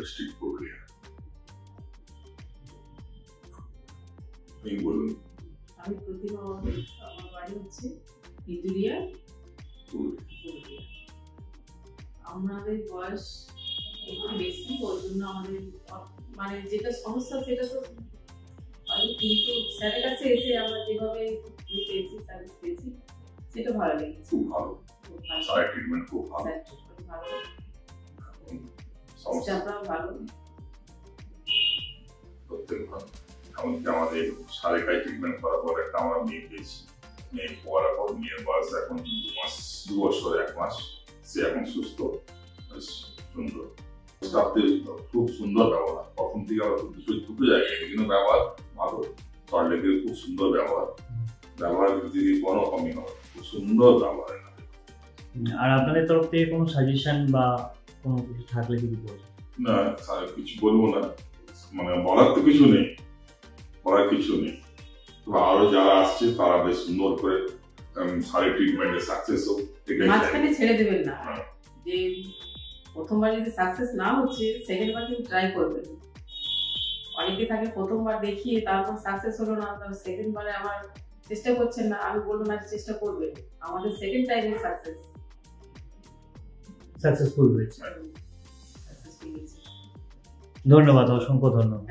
District Purulia. বলুন। আমি প্রতিমা, আমার বাড়ি হচ্ছে ইদুরিয়া, পুরুলিয়া। আমাদের বয়স একটু বেশি, ওর জন্য আমাদের মানে যেটা সমস্যা সেটা তো কিন্তু স্যারের কাছে এসে আমরা যেভাবে পেয়েছি, সার্ভিস পেয়েছি, সেটা ভালো লেগেছে। খুব ভালো, স্যারের ট্রিটমেন্ট খুব ভালো, স্টাফরাও ভালো, প্রত্যেক ভালো। এমনকি আমাদের স্যারের কাছে ট্রিটমেন্ট করার পর একটা আমরা মেয়ে পেয়েছি। মেয়ে পড়ার পর মেয়ের বয়স এখন 2 বছর 1 মাস, সে এখন সুস্থ, সুন্দর। স্টাফদের খুব সুন্দর ব্যবহার, প্রথম থেকে আমরা দুটো জায়গায় কিন্তু ব্যবহার ভালো। সল্টলেকের খুব সুন্দর ব্যবহার যদি কোনো কমি হয়, খুব সুন্দর ব্যবহার। আর আপনাদের তরফ থেকে কোনো সাজেশন বা কোনো কিছু থাকলে যদি বলুন। না, কিছু বলবো না, মানে বলার তো কিছু নেই, আরো যারা আসছে তারা বেশ সুন্দর করে সারের ট্রিটমেন্টে সাকসেস হোক। মাঝখানে ছেড়ে দেবেন না, যে প্রথমবার যদি সাকসেস না হচ্ছে সেকেন্ড বার কিন্তু ট্রাই করবেন। অনেকে থাকে প্রথমবার দেখিয়ে তারপর সাকসেস হলো না, তারপর সেকেন্ড বারে আবার চেষ্টা করছেন না। আমি বলবো না চেষ্টা করবেন, আমাদের সেকেন্ড টাইমে সাকসেসফুল হয়েছে। ধন্যবাদ, অসংখ্য ধন্যবাদ।